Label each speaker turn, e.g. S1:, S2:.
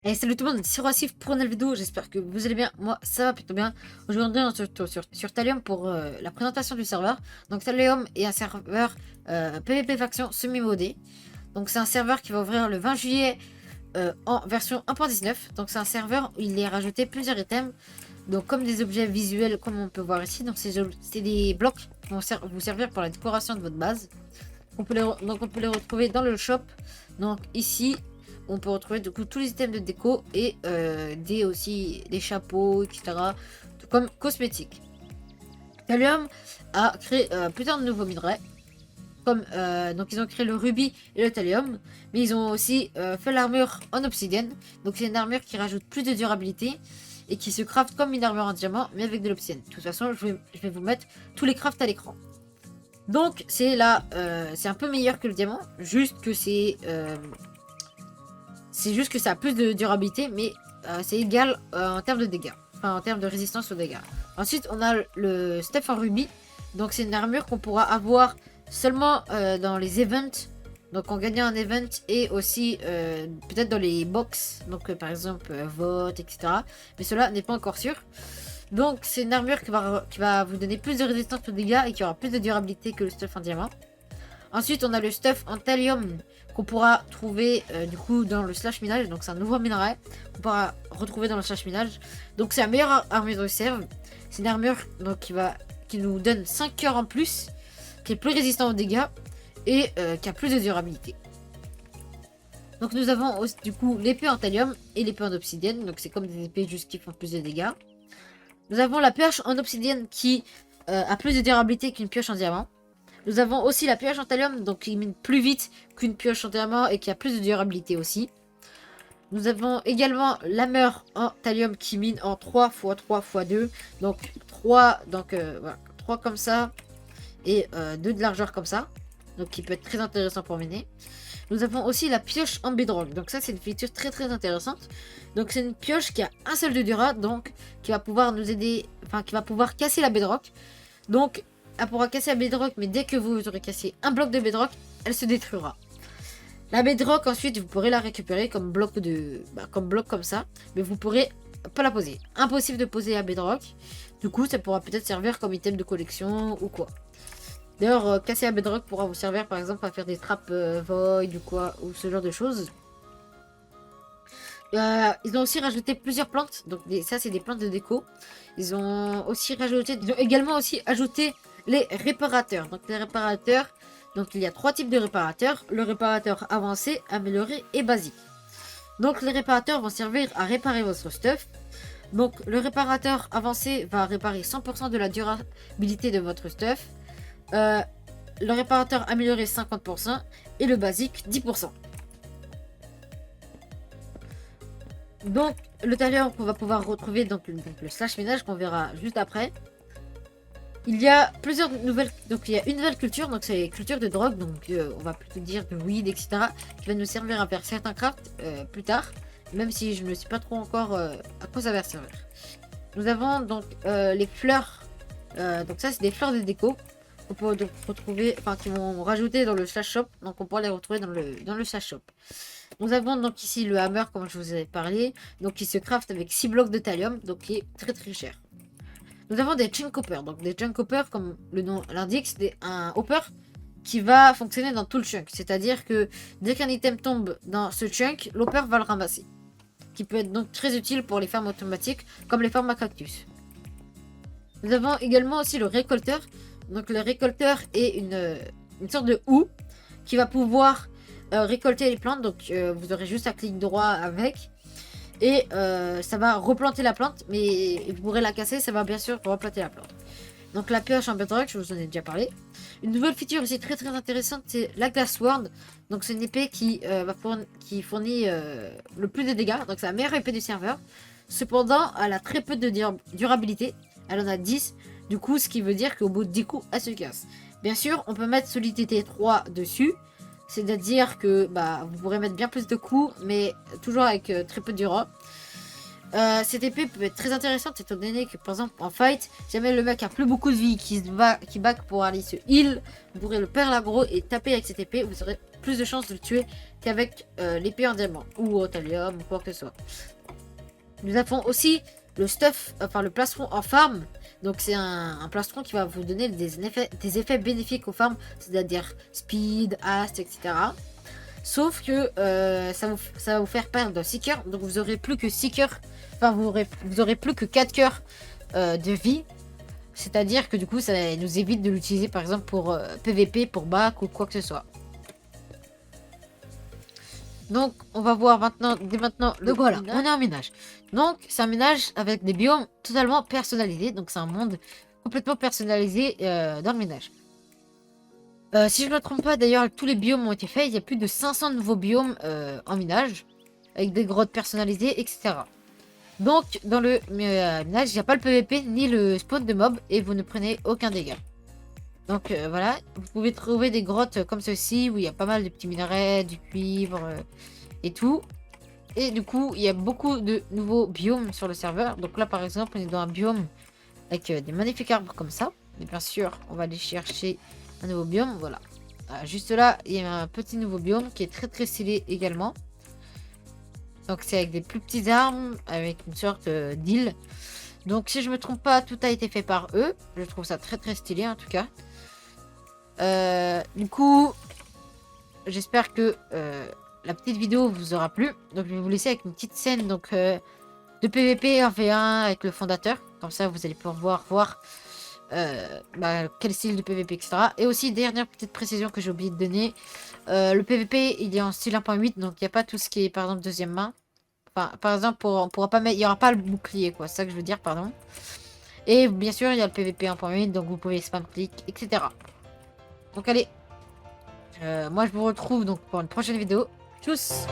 S1: Et salut tout le monde, c'est Rossif pour une nouvelle vidéo, j'espère que vous allez bien, moi ça va plutôt bien. Aujourd'hui on se retrouve sur Thallium pour la présentation du serveur. Donc Thallium est un serveur PvP faction semi-modé. Donc c'est un serveur qui va ouvrir le 20 juillet en version 1.19. Donc c'est un serveur où il est rajouté plusieurs items. Donc comme des objets visuels comme on peut voir ici. Donc c'est des blocs qui vont vous servir pour la décoration de votre base. Donc on peut les retrouver dans le shop. Donc ici on peut retrouver du coup tous les items de déco et aussi des chapeaux, etc. Tout comme cosmétiques. Thallium a créé plusieurs de nouveaux minerais. Comme, donc ils ont créé le rubis et le thallium. Mais ils ont aussi fait l'armure en obsidienne. Donc c'est une armure qui rajoute plus de durabilité. Et qui se craft comme une armure en diamant, mais avec de l'obsidienne. De toute façon, je vais vous mettre tous les crafts à l'écran. Donc c'est là, c'est un peu meilleur que le diamant. C'est juste que ça a plus de durabilité, mais c'est égal en termes de dégâts. Enfin, en termes de résistance aux dégâts. Ensuite, on a le Stuff en rubis. Donc, c'est une armure qu'on pourra avoir seulement dans les events. Donc, en gagnant un event et aussi peut-être dans les box. Donc, par exemple, vote, etc. Mais cela n'est pas encore sûr. Donc, c'est une armure qui va vous donner plus de résistance aux dégâts et qui aura plus de durabilité que le Stuff en diamant. Ensuite, on a le stuff en thallium qu'on pourra trouver du coup dans le slash minage. Donc, c'est un nouveau minerai qu'on pourra retrouver dans le slash minage. Donc, c'est la meilleure armure de serve. C'est une armure donc, qui nous donne 5 cœurs en plus, qui est plus résistant aux dégâts et qui a plus de durabilité. Donc, nous avons aussi, du coup l'épée en thallium et l'épée en obsidienne. Donc, c'est comme des épées juste qui font plus de dégâts. Nous avons la pioche en obsidienne qui a plus de durabilité qu'une pioche en diamant. Nous avons aussi la pioche en thallium, donc qui mine plus vite qu'une pioche en diamant et qui a plus de durabilité aussi. Nous avons également l'hammer en thallium qui mine en 3 x 3 x 2. Donc 3, voilà, 3 comme ça et 2 de largeur comme ça. Donc qui peut être très intéressant pour miner. Nous avons aussi la pioche en bedrock. Donc ça c'est une feature très intéressante. Donc c'est une pioche qui a un seul de dura, donc qui va pouvoir nous aider, enfin qui va pouvoir casser la bedrock. Donc elle pourra casser la bedrock, mais dès que vous aurez cassé un bloc de bedrock, elle se détruira. La bedrock, ensuite, vous pourrez la récupérer comme bloc comme ça, mais vous pourrez pas la poser. Impossible de poser la bedrock. Du coup, ça pourra peut-être servir comme item de collection ou quoi. D'ailleurs, casser la bedrock pourra vous servir par exemple à faire des trappes void ou quoi, ou ce genre de choses. Ils ont aussi rajouté plusieurs plantes, donc ça c'est des plantes de déco. Ils ont également aussi ajouté les réparateurs. Donc les réparateurs, donc il y a 3 types de réparateurs, le réparateur avancé, amélioré et basique. Donc les réparateurs vont servir à réparer votre stuff. Donc le réparateur avancé va réparer 100% de la durabilité de votre stuff. Le réparateur amélioré 50% et le basique 10%. Donc le thallium qu'on va pouvoir retrouver donc le slash minage qu'on verra juste après. Il y a plusieurs nouvelles, donc il y a une nouvelle culture, donc c'est culture de drogue, donc on va plutôt dire de weed, etc. qui va nous servir à faire certains crafts plus tard, même si je ne sais pas trop encore à quoi ça va servir. Nous avons donc les fleurs, donc ça c'est des fleurs de déco qu'on peut donc retrouver, enfin qui vont rajouter dans le slash shop, donc on pourra les retrouver dans le slash shop. Nous avons donc ici le hammer, comme je vous ai parlé, donc qui se craft avec 6 blocs de thallium, donc qui est très cher. Nous avons des chunk hoppers. Donc des chunk hoppers, comme le nom l'indique, c'est un hopper qui va fonctionner dans tout le chunk. C'est-à-dire que dès qu'un item tombe dans ce chunk, l'hopper va le ramasser. Qui peut être donc très utile pour les fermes automatiques, comme les fermes à cactus. Nous avons également aussi le récolteur. Donc le récolteur est une sorte de houe qui va pouvoir récolter les plantes. Donc vous aurez juste à clic droit avec. Et ça va replanter la plante, mais vous pourrez la casser, ça va bien sûr replanter la plante. Donc la pioche en bedrock, je vous en ai déjà parlé. Une nouvelle feature aussi très intéressante, c'est la glass sword. Donc c'est une épée qui fournit le plus de dégâts, donc c'est la meilleure épée du serveur. Cependant, elle a très peu de durabilité, elle en a 10. Du coup, ce qui veut dire qu'au bout de 10 coups, elle se casse. Bien sûr, on peut mettre solidité 3 dessus. C'est-à-dire que vous pourrez mettre bien plus de coups, mais toujours avec très peu de dura. Cette épée peut être très intéressante étant donné que par exemple en fight, si jamais le mec a plus beaucoup de vie, qui back pour aller se heal, vous pourrez le perdre l'aggro et taper avec cette épée, vous aurez plus de chances de le tuer qu'avec l'épée en diamant ou en thallium ou quoi que ce soit. Nous avons aussi le stuff, enfin le plastron en farm. Donc c'est un plastron qui va vous donner des effets bénéfiques aux farms, c'est-à-dire speed, haste, etc. Sauf que ça va vous faire perdre 6 cœurs, donc vous aurez plus que 6 cœurs, enfin vous aurez plus que 4 cœurs de vie. C'est-à-dire que du coup ça nous évite de l'utiliser par exemple pour PVP, pour bac ou quoi que ce soit. Donc on va voir maintenant, dès maintenant, donc voilà, on est en ménage. Donc c'est un ménage avec des biomes totalement personnalisés, donc c'est un monde complètement personnalisé dans le ménage. Si je ne me trompe pas, d'ailleurs, tous les biomes ont été faits. Il y a plus de 500 nouveaux biomes en minage, avec des grottes personnalisées, etc. Donc, dans le minage, il n'y a pas le PVP ni le spawn de mobs, et vous ne prenez aucun dégât. Donc voilà, vous pouvez trouver des grottes comme ceci, où il y a pas mal de petits minerais, du cuivre et tout. Et du coup, il y a beaucoup de nouveaux biomes sur le serveur. Donc là, par exemple, on est dans un biome avec des magnifiques arbres comme ça. Mais bien sûr, on va aller chercher un nouveau biome, voilà. Juste là, il y a un petit nouveau biome qui est très très stylé également. Donc c'est avec des plus petits arbres, avec une sorte d'île. Donc si je me trompe pas, tout a été fait par eux. Je trouve ça très très stylé en tout cas. Du coup, j'espère que la petite vidéo vous aura plu. Donc je vais vous laisser avec une petite scène donc, de PVP en V1 avec le fondateur. Comme ça, vous allez pouvoir voir quel style de PVP, etc. Et aussi, dernière petite précision que j'ai oublié de donner. Le PVP, il est en style 1.8, donc il n'y a pas tout ce qui est, par exemple, deuxième main. Enfin, par exemple, on pourra pas mettre, il n'y aura pas le bouclier, quoi. C'est ça que je veux dire, pardon. Et bien sûr, il y a le PVP 1.8, donc vous pouvez spam clic, etc. Donc allez, moi je vous retrouve donc pour une prochaine vidéo. Tchuss!